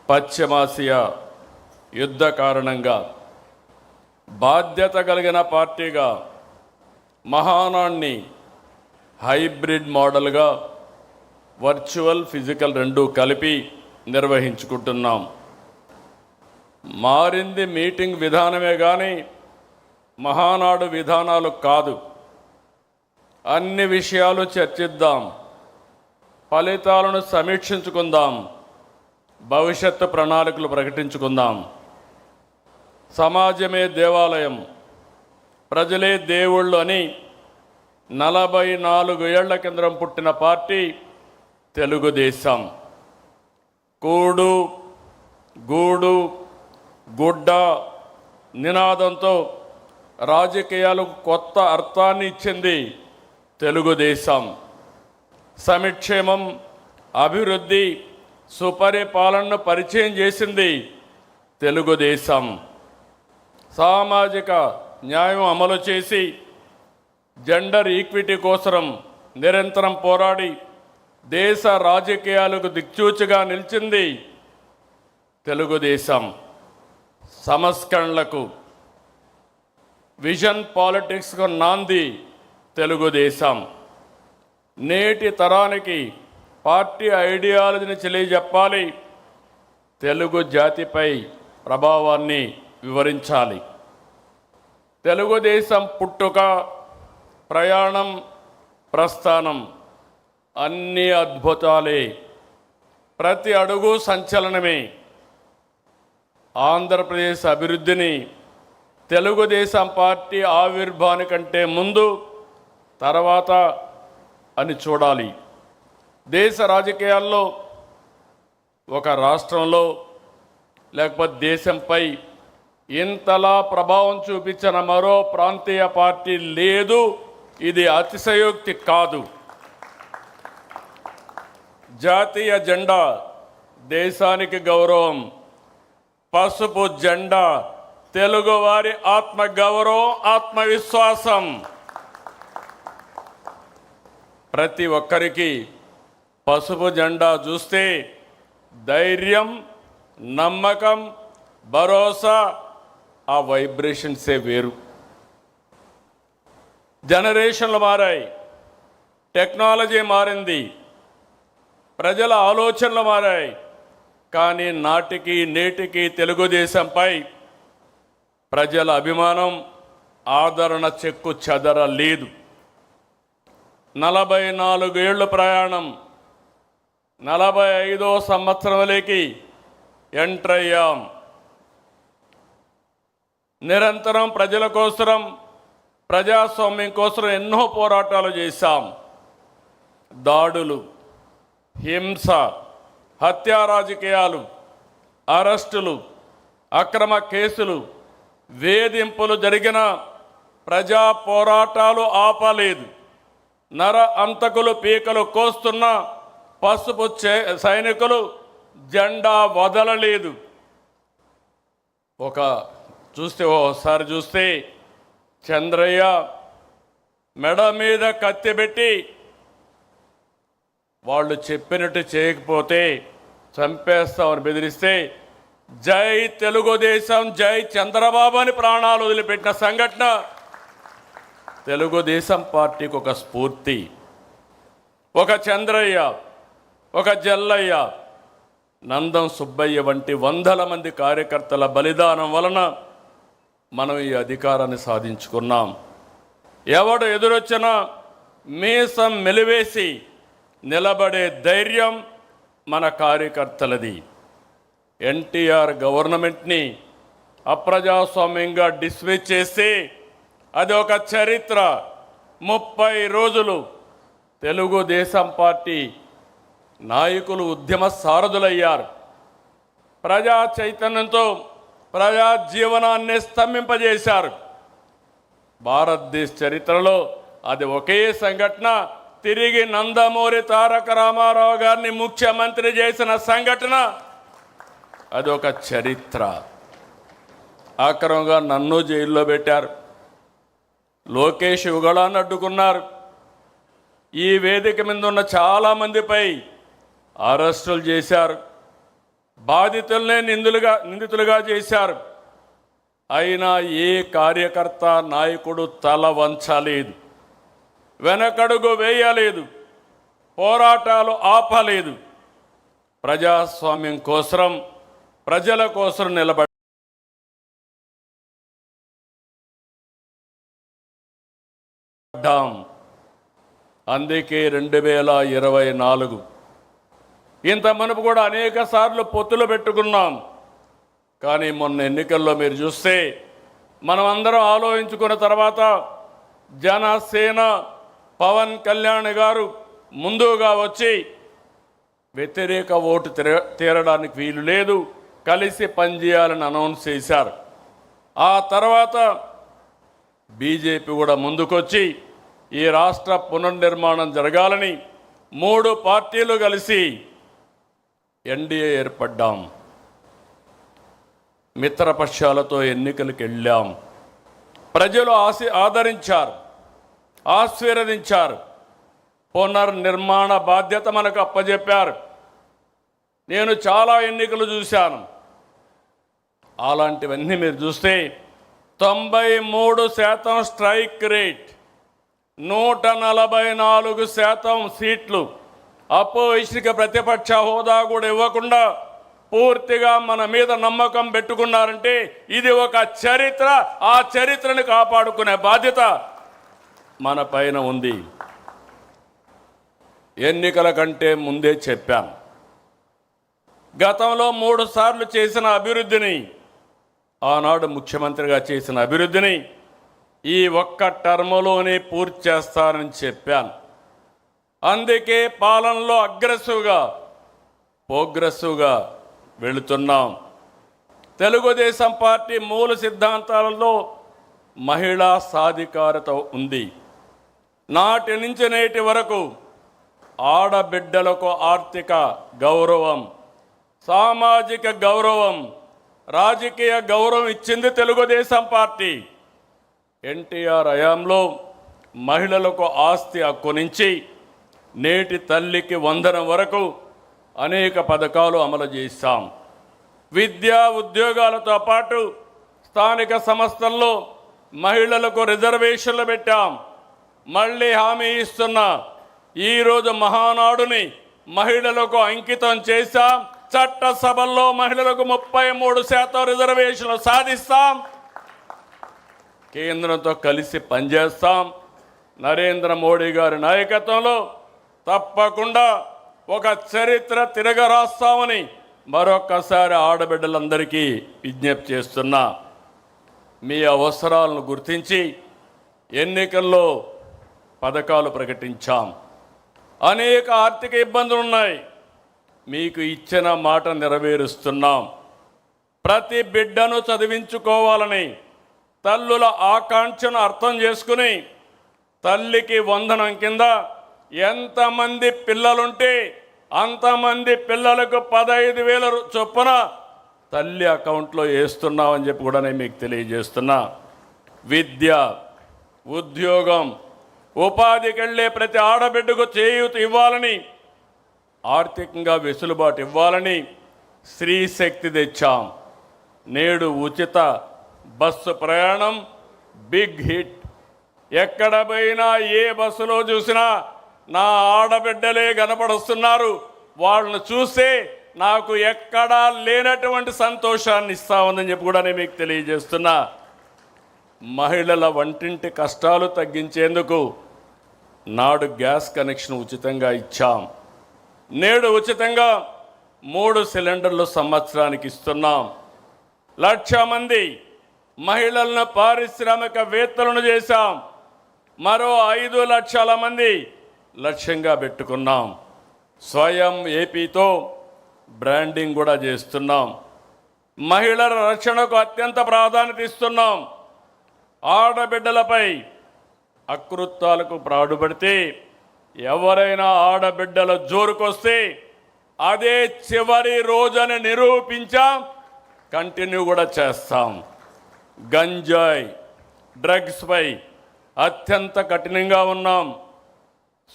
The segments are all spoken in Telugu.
పశ్చిమాసియా యుద్ధ కారణంగా బాధ్యత కలిగిన పార్టీగా మహానాడ్ని హైబ్రిడ్ మోడల్గా వర్చువల్ ఫిజికల్ రెండు కలిపి నిర్వహించుకుంటున్నాం. మారింది మీటింగ్ విధానమే కానీ మహానాడు విధానాలు కాదు. అన్ని విషయాలు చర్చిద్దాం, ఫలితాలను సమీక్షించుకుందాం, భవిష్యత్తు ప్రణాళికలు ప్రకటించుకుందాం. సమాజమే దేవాలయం, ప్రజలే దేవుళ్ళు అని 44 ఏళ్ల కిందం పుట్టిన పార్టీ తెలుగుదేశం. కూడు గూడు గుడ్డ నినాదంతో రాజకీయాలకు కొత్త అర్థాన్ని ఇచ్చింది తెలుగుదేశం. సంక్షేమం, అభివృద్ధి, సుపరిపాలనను పరిచయం చేసింది తెలుగుదేశం. సామాజిక న్యాయం అమలు చేసి జెండర్ ఈక్విటీ కోసం నిరంతరం పోరాడి దేశ రాజకీయాలకు దిక్సూచిగా నిలిచింది తెలుగుదేశం. సంస్కరణలకు, విజన్ పాలిటిక్స్కు నాంది తెలుగుదేశం. నేటి తరానికి పార్టీ ఐడియాలజీని తెలియజెప్పాలి, తెలుగు జాతిపై ప్రభావాన్ని వివరించాలి. తెలుగుదేశం పుట్టుక, ప్రయాణం, ప్రస్థానం అన్నీ అద్భుతాలే, ప్రతి అడుగు సంచలనమే. ఆంధ్రప్రదేశ్ అభివృద్ధిని తెలుగుదేశం పార్టీ ఆవిర్భావానికంటే ముందు తర్వాత అని చూడాలి. దేశ రాజకీయాల్లో ఒక రాష్ట్రంలో లేకపోతే దేశంపై ఇంతలా ప్రభావం చూపించిన మరో ప్రాంతీయ పార్టీ లేదు. ఇది అతిశయోక్తి కాదు. జాతీయ జెండా దేశానికి గౌరవం, పసుపు జెండా తెలుగువారి ఆత్మగౌరవం, ఆత్మవిశ్వాసం. ప్రతి ఒక్కరికి పసుపు జెండా చూస్తే ధైర్యం, నమ్మకం, భరోసా, ఆ వైబ్రేషన్సే వేరు. జనరేషన్లు మారాయి, టెక్నాలజీ మారింది, ప్రజల ఆలోచనలు మారాయి. కానీ నాటికి నేటికి తెలుగుదేశంపై ప్రజల అభిమానం, ఆదరణ చెక్కు చెదరలేదు. 44 ఏళ్ళు ప్రయాణం, 45వ సంవత్సరంలోకి ఎంటర్ అయ్యాం. నిరంతరం ప్రజల కోసం, ప్రజాస్వామ్యం కోసం ఎన్నో పోరాటాలు చేశాం. దాడులు, హింస, హత్యా రాజకీయాలు, అరెస్టులు, అక్రమ కేసులు, వేధింపులు జరిగిన ప్రజా పోరాటాలు ఆపలేదు. నర అంతకులు పీకలు కోస్తున్న పసుపు సైనికులు జెండా వదలలేదు. ఓసారి చూస్తే చంద్రయ్య మెడ మీద కత్తి పెట్టి వాళ్ళు చెప్పినట్టు చేయకపోతే చంపేస్తామని బెదిరిస్తే జై తెలుగుదేశం, జై చంద్రబాబు అని ప్రాణాలు వదిలిపెట్టిన సంఘటన తెలుగుదేశం పార్టీకి ఒక స్ఫూర్తి. ఒక చంద్రయ్య, ఒక జల్లయ్య, నందం సుబ్బయ్య వంటి వందల మంది కార్యకర్తల బలిదానం వలన మనం ఈ అధికారాన్ని సాధించుకున్నాం. ఎవడు ఎదురొచ్చినా మీసం మెలివేసి నిలబడే ధైర్యం మన కార్యకర్తలది. ఎన్టీఆర్ గవర్నమెంట్ని అప్రజాస్వామ్యంగా డిస్మిస్ చేసి అది ఒక చరిత్ర. 30 రోజులు తెలుగుదేశం పార్టీ నాయకులు ఉద్యమ సారథులయ్యారు. ప్రజా చైతన్యంతో ప్రజా జీవనాన్ని స్తంభింపజేశారు. భారతదేశ చరిత్రలో అది ఒకే సంఘటన. తిరిగి నందమూరి తారక రామారావు గారిని ముఖ్యమంత్రి చేసిన సంఘటన అది ఒక చరిత్ర. ఆక్రమంగా నన్ను జైల్లో పెట్టారు, లోకేష్ యుగళాన్ని అడ్డుకున్నారు. ఈ వేదిక మీద ఉన్న చాలామందిపై అరెస్టులు చేశారు. బాధితులనే నిందితులుగా చేశారు. అయినా ఏ కార్యకర్త నాయకుడు తల వంచలేదు, వెనకడుగు వేయలేదు, పోరాటాలు ఆపలేదు. ప్రజాస్వామ్యం కోసం, ప్రజల కోసం నిలబడ్డాం. అందుకే 2024 ఇంత మునుపు కూడా అనేక సార్లు పొత్తులు పెట్టుకున్నాం. కానీ మొన్న ఎన్నికల్లో మీరు చూస్తే మనం అందరం ఆలోచించుకున్న తర్వాత జనసేన పవన్ కళ్యాణ్ గారు ముందుగా వచ్చి వ్యతిరేక ఓటు తీరడానికి వీలు లేదు, కలిసి పనిచేయాలని అనౌన్స్ చేశారు. ఆ తర్వాత బీజేపీ కూడా ముందుకొచ్చి ఈ రాష్ట్ర పునర్నిర్మాణం జరగాలని 3 పార్టీలు కలిసి ఎన్డీఏ ఏర్పడ్డాం. మిత్రపక్షాలతో ఎన్నికలకు వెళ్ళాం. ప్రజలు ఆదరించారు, ఆశీర్వదించారు. పునర్నిర్మాణ బాధ్యత మనకు అప్పజెప్పారు. నేను చాలా ఎన్నికలు చూశాను. అలాంటివన్నీ మీరు చూస్తే 93% స్ట్రైక్ రేట్, 144% సీట్లు, అపోజిషన్కి ప్రతిపక్ష హోదా కూడా ఇవ్వకుండా పూర్తిగా మన మీద నమ్మకం పెట్టుకున్నారంటే ఇది ఒక చరిత్ర. ఆ చరిత్రను కాపాడుకునే బాధ్యత మన పైన ఉంది. ఎన్నికల కంటే ముందే చెప్పాను, గతంలో 3 సార్లు చేసిన అభివృద్ధిని, ఆనాడు ముఖ్యమంత్రిగా చేసిన అభివృద్ధిని ఈ ఒక్క టర్మ్లోనే పూర్తి చేస్తానని చెప్పాను. అందుకే పాలనలో ప్రోగ్రెసివ్గా వెళుతున్నాం. తెలుగుదేశం పార్టీ మూల సిద్ధాంతాలలో మహిళా సాధికారత ఉంది. నాటి నుంచి నేటి వరకు ఆడబిడ్డలకు ఆర్థిక గౌరవం, సామాజిక గౌరవం, రాజకీయ గౌరవం ఇచ్చింది తెలుగుదేశం పార్టీ. ఎన్టీఆర్ హయాంలో మహిళలకు ఆస్తి హక్కు నుంచి నేటి తల్లికి వందనం వరకు అనేక పథకాలు అమలు చేశాం. విద్యా ఉద్యోగాలతో పాటు స్థానిక సంస్థల్లో మహిళలకు రిజర్వేషన్లు పెట్టాం. మళ్ళీ హామీ ఇస్తున్నా, ఈరోజు మహానాడుని మహిళలకు అంకితం చేశాం. చట్టసభల్లో మహిళలకు 33% రిజర్వేషన్లు సాధిస్తాం. కేంద్రంతో కలిసి పనిచేస్తాం. నరేంద్ర మోడీ గారి నాయకత్వంలో తప్పకుండా ఒక చరిత్ర తిరగరాస్తామని మరొక్కసారి ఆడబిడ్డలందరికీ విజ్ఞప్తి చేస్తున్నా. మీ అవసరాలను గుర్తించి ఎన్నికల్లో పథకాలు ప్రకటించాం. అనేక ఆర్థిక ఇబ్బందులు ఉన్నాయి, మీకు ఇచ్చిన మాట నెరవేరుస్తున్నాం. ప్రతి బిడ్డను చదివించుకోవాలని తల్లుల ఆకాంక్షను అర్థం చేసుకుని తల్లికి వందనం కింద ఎంతమంది పిల్లలుంటే అంతమంది పిల్లలకు 15,000 చొప్పున తల్లి అకౌంట్లో వేస్తున్నామని చెప్పి కూడా నేను మీకు తెలియజేస్తున్నా. విద్య, ఉద్యోగం, ఉపాధికి వెళ్ళే ప్రతి ఆడబిడ్డకు చేయూత ఇవ్వాలని, ఆర్థికంగా వెసులుబాటు ఇవ్వాలని స్త్రీ శక్తి తెచ్చాం. నేడు ఉచిత బస్సు ప్రయాణం బిగ్ హిట్. ఎక్కడ పోయినా ఏ బస్సులో చూసినా నా ఆడబిడ్డలే కనపడుస్తున్నారు. వాళ్ళను చూస్తే నాకు ఎక్కడా లేనటువంటి సంతోషాన్ని ఇస్తా ఉందని చెప్పి కూడా నేను మీకు తెలియజేస్తున్నా. మహిళల వంటింటి కష్టాలు తగ్గించేందుకు నాడు గ్యాస్ కనెక్షన్ ఉచితంగా ఇచ్చాం. నేడు ఉచితంగా 3 సిలిండర్లు సంవత్సరానికి ఇస్తున్నాం. 1,00,000 మంది మహిళలను పారిశ్రామికవేత్తలను చేశాం. మరో 5 లక్షల మంది లక్ష్యంగా పెట్టుకున్నాం. స్వయం ఏపీతో బ్రాండింగ్ కూడా చేస్తున్నాం. మహిళల రక్షణకు అత్యంత ప్రాధాన్యత ఇస్తున్నాం. ఆడబిడ్డలపై అకృత్యాలకు పాల్పడితే ఎవరైనా ఆడబిడ్డల జోరుకొస్తే అదే చివరి రోజని నిరూపించాం. కంటిన్యూ కూడా చేస్తాం. గంజాయి, డ్రగ్స్పై అత్యంత కఠినంగా ఉన్నాం.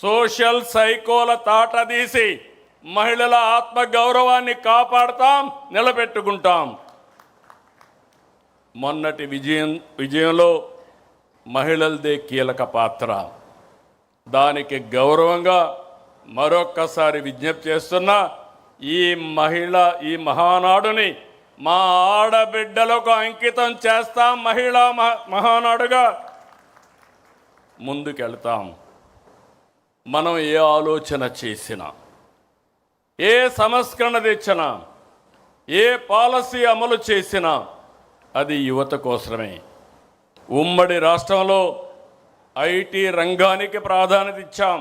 సోషల్ సైకోల తాట తీసి మహిళల ఆత్మ గౌరవాన్ని కాపాడుతాం, నిలబెట్టుకుంటాం. మొన్నటి విజయంలో మహిళలదే కీలక పాత్ర. దానికి గౌరవంగా మరొక్కసారి విజ్ఞప్తి చేస్తున్నా, ఈ మహానాడుని మా ఆడబిడ్డలకు అంకితం చేస్తాం. మహిళా మహానాడుగా ముందుకెళ్తాం. మనం ఏ ఆలోచన చేసినా, ఏ సంస్కరణ తెచ్చినా, ఏ పాలసీ అమలు చేసినా అది యువత కోసమే. ఉమ్మడి రాష్ట్రంలో ఐటీ రంగానికి ప్రాధాన్యత ఇచ్చాం.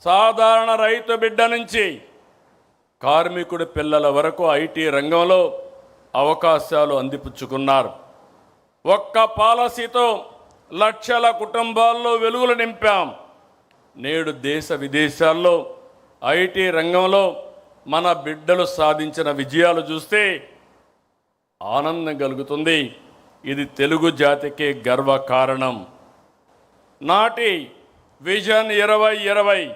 సాధారణ రైతు బిడ్డ నుంచి కార్మికుడి పిల్లల వరకు ఐటీ రంగంలో అవకాశాలు అందిపుచ్చుకున్నారు. ఒక్క పాలసీతో లక్షల కుటుంబాల్లో వెలుగులు నింపాం. నేడు దేశ విదేశాల్లో ఐటీ రంగంలో మన బిడ్డలు సాధించిన విజయాలు చూస్తే ఆనందం కలుగుతుంది. ఇది తెలుగు జాతికి గర్వకారణం. నాటి విజన్ 2020,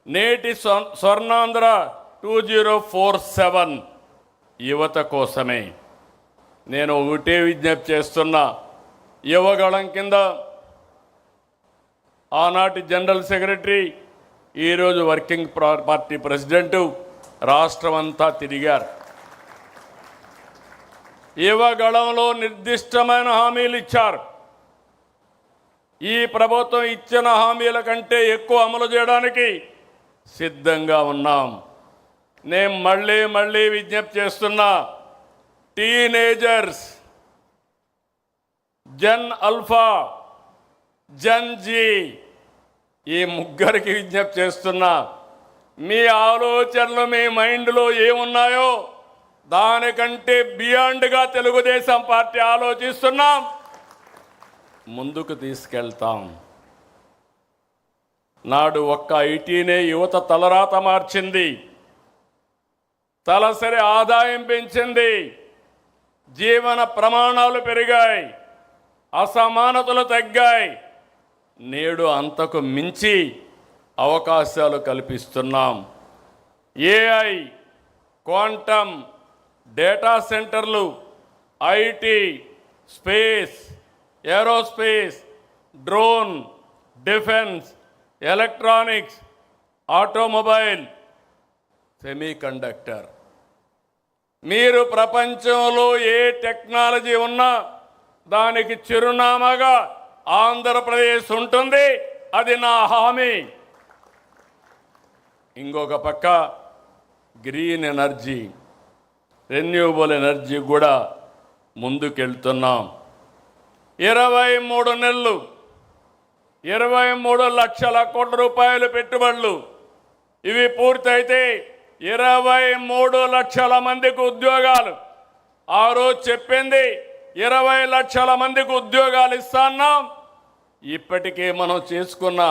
నేటి స్వర్ణాంధ్ర 2047 యువత కోసమే. నేను ఒకటే విజ్ఞప్తి చేస్తున్నా, యువగళం కింద ఆనాటి జనరల్ సెక్రటరీ, ఈరోజు వర్కింగ్ పార్టీ ప్రెసిడెంటు రాష్ట్రమంతా తిరిగారు. యువగళంలో నిర్దిష్టమైన హామీలు ఇచ్చారు. ఈ ప్రభుత్వం ఇచ్చిన హామీల కంటే ఎక్కువ అమలు చేయడానికి సిద్ధంగా ఉన్నాం. నేను మళ్ళీ విజ్ఞప్తి చేస్తున్నా, teenagers, gen alpha, gen Z, ఈ ముగ్గురికి విజ్ఞప్తి చేస్తున్నా, మీ ఆలోచనలు మీ మైండ్లో ఏమున్నాయో దానికంటే బియాండ్గా తెలుగుదేశం పార్టీ ఆలోచిస్తున్నాం, ముందుకు తీసుకెళ్తాం. నాడు ఒక్క ఐటీనే యువత తలరాత మార్చింది, తలసరి ఆదాయం పెంచింది, జీవన ప్రమాణాలు పెరిగాయి, అసమానతలు తగ్గాయి. నేడు అంతకు మించి అవకాశాలు కల్పిస్తున్నాం. ఏఐ, క్వాంటమ్, డేటా సెంటర్లు, IT, space, aerospace, drone, defence, electronics, automobile, semiconductor. మీరు ప్రపంచంలో ఏ టెక్నాలజీ ఉన్నా దానికి చిరునామాగా ఆంధ్రప్రదేశ్ ఉంటుంది. అది నా హామీ. ఇంకొక పక్క గ్రీన్ ఎనర్జీ, రెన్యూవబుల్ ఎనర్జీ కూడా ముందుకెళ్తున్నాం. 23 నెలలు 23 లక్షల కోట్ల రూపాయలు పెట్టుబడులు. ఇవి పూర్తయితే 23 లక్షల మందికి ఉద్యోగాలు. ఆ రోజు చెప్పింది 20 లక్షల మందికి ఉద్యోగాలు ఇస్తున్నాం. ఇప్పటికే మనం చేసుకున్న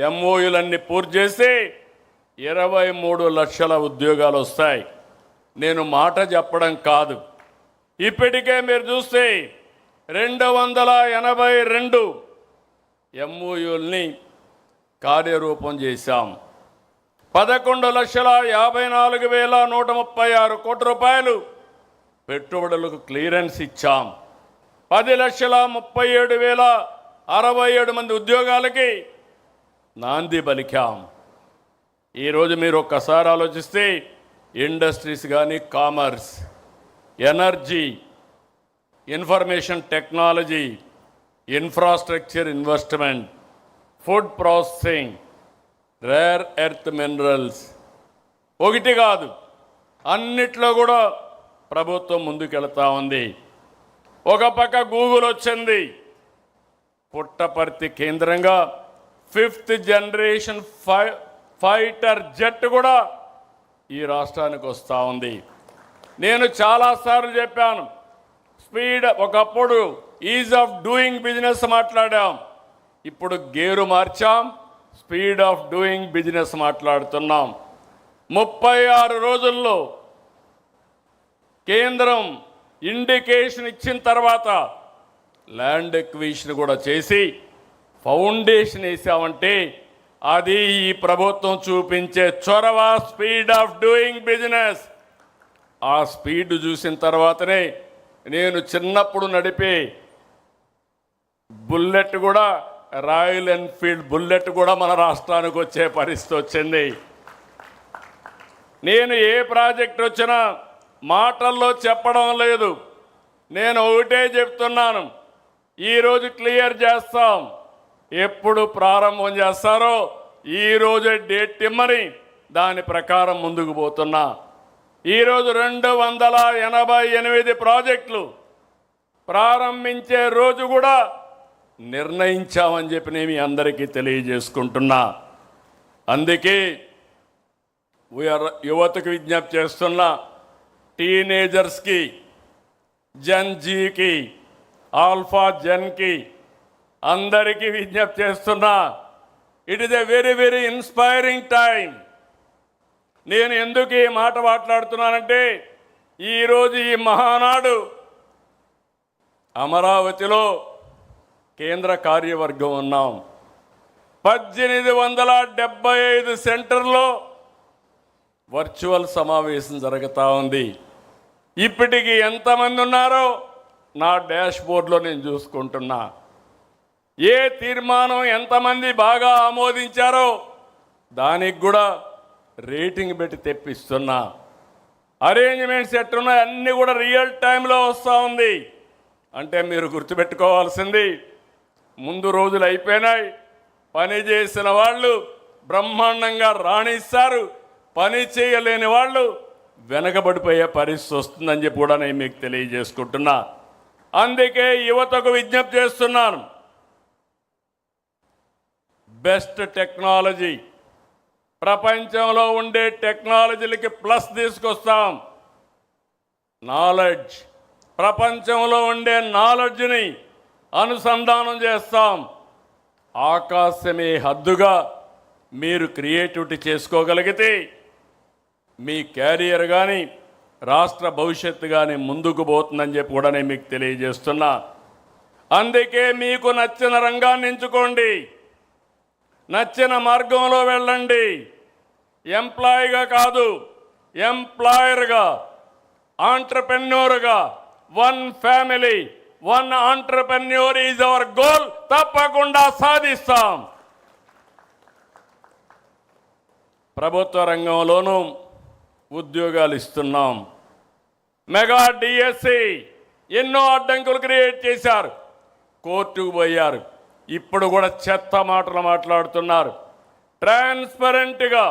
ఎంఓయూలన్నీ పూర్తి చేసి 23 లక్షల ఉద్యోగాలు వస్తాయి. నేను మాట చెప్పడం కాదు, ఇప్పటికే మీరు చూస్తే 282 ఎంఓయూల్ని కార్యరూపం చేశాం. 11,54,136 కోట్ల రూపాయలు పెట్టుబడులకు క్లియరెన్స్ ఇచ్చాం. 10,37,067 మంది ఉద్యోగాలకి నాంది పలికాం. ఈరోజు మీరు ఒక్కసారి ఆలోచిస్తే ఇండస్ట్రీస్ కానీ, commerce, energy, information technology, infrastructure investment, food processing, rare earth minerals, ఒకటి కాదు అన్నిట్లో కూడా ప్రభుత్వం ముందుకెళ్తా ఉంది. ఒక పక్క గూగుల్ వచ్చింది, పుట్టపర్తి కేంద్రంగా 5th జనరేషన్ ఫైటర్ జెట్ కూడా ఈ రాష్ట్రానికి వస్తూ ఉంది. నేను చాలాసార్లు చెప్పాను, స్పీడ్, ఒకప్పుడు ఈజ్ ఆఫ్ డూయింగ్ బిజినెస్ మాట్లాడాం, ఇప్పుడు గేరు మార్చాం, స్పీడ్ ఆఫ్ డూయింగ్ బిజినెస్ మాట్లాడుతున్నాం. 36 రోజుల్లో కేంద్రం ఇండికేషన్ ఇచ్చిన తర్వాత ల్యాండ్ ఎక్విజిషన్ కూడా చేసి ఫౌండేషన్ వేసామంటే అది ఈ ప్రభుత్వం చూపించే చొరవ, స్పీడ్ ఆఫ్ డూయింగ్ బిజినెస్. ఆ స్పీడ్ చూసిన తర్వాతనే నేను చిన్నప్పుడు నడిపే బుల్లెట్ కూడా, రాయల్ ఎన్ఫీల్డ్ బుల్లెట్ కూడా మన రాష్ట్రానికి వచ్చే పరిస్థితి వచ్చింది. నేను ఏ ప్రాజెక్ట్ వచ్చినా మాటల్లో చెప్పడం లేదు, నేను ఒకటే చెప్తున్నాను, ఈరోజు క్లియర్ చేస్తాం. ఎప్పుడు ప్రారంభం చేస్తారో ఈరోజే డేట్ ఇమ్మని దాని ప్రకారం ముందుకు పోతున్నా. ఈరోజు 288 ప్రాజెక్టులు ప్రారంభించే రోజు కూడా నిర్ణయించామని చెప్పి నేను మీ అందరికీ తెలియజేసుకుంటున్నా. అందుకే యువతకు విజ్ఞప్తి చేస్తున్నా, టీనేజర్స్కి, జన్జీకి, ఆల్ఫా జన్కి అందరికీ విజ్ఞప్తి చేస్తున్నా. It is a very very inspiring time. నేను ఎందుకు ఈ మాట మాట్లాడుతున్నానంటే, ఈరోజు ఈ మహానాడు అమరావతిలో కేంద్ర కార్యవర్గం ఉన్నాం. 1875 సెంటర్లో వర్చువల్ సమావేశం జరుగుతూ ఉంది. ఇప్పటికి ఎంతమంది ఉన్నారో నా డాష్ బోర్డులో నేను చూసుకుంటున్నా. ఏ తీర్మానం ఎంతమంది బాగా ఆమోదించారో దానికి కూడా రేటింగ్ పెట్టి తెప్పిస్తున్నా. అరేంజ్మెంట్స్ ఎట్టున్నాయి అన్నీ కూడా రియల్ టైంలో వస్తూ ఉంది. అంటే మీరు గుర్తుపెట్టుకోవాల్సింది, ముందు రోజులు అయిపోయినాయి, పని చేసిన వాళ్ళు బ్రహ్మాండంగా రాణిస్తారు, పని చేయలేని వాళ్ళు వెనకబడిపోయే పరిస్థితి వస్తుందని చెప్పి కూడా నేను మీకు తెలియజేసుకుంటున్నా. అందుకే యువతకు విజ్ఞప్తి చేస్తున్నాను, బెస్ట్ టెక్నాలజీ, ప్రపంచంలో ఉండే టెక్నాలజీలకి ప్లస్ తీసుకొస్తాం. నాలెడ్జ్, ప్రపంచంలో ఉండే నాలెడ్జ్ని అనుసంధానం చేస్తాం. ఆకాశమే హద్దుగా మీరు క్రియేటివిటీ చేసుకోగలిగితే మీ క్యారియర్ కానీ రాష్ట్ర భవిష్యత్తు కానీ ముందుకు పోతుందని చెప్పి కూడా నేను మీకు తెలియజేస్తున్నా. అందుకే మీకు నచ్చిన రంగాన్ని ఎంచుకోండి, నచ్చిన మార్గంలో వెళ్ళండి. ఎంప్లాయీగా కాదు, ఎంప్లాయర్గా, ఆంటర్ప్రెన్యూర్గా, one family, one entrepreneur is our goal. తప్పకుండా సాధిస్తాం. ప్రభుత్వ రంగంలోనూ ఉద్యోగాలు ఇస్తున్నాం. మెగా డిఎస్సి ఎన్నో అడ్డంకులు క్రియేట్ చేశారు, కోర్టుకు పోయారు. ఇప్పుడు కూడా చెత్త మాటలు మాట్లాడుతున్నారు. ట్రాన్స్పరెంట్గా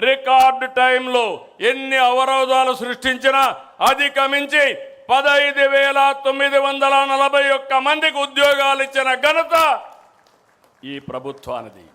రికార్డు టైంలో ఎన్ని అవరోధాలు సృష్టించినా అధిగమించి 15,941 మందికి ఉద్యోగాలు ఇచ్చిన ఘనత ఈ ప్రభుత్వానిది.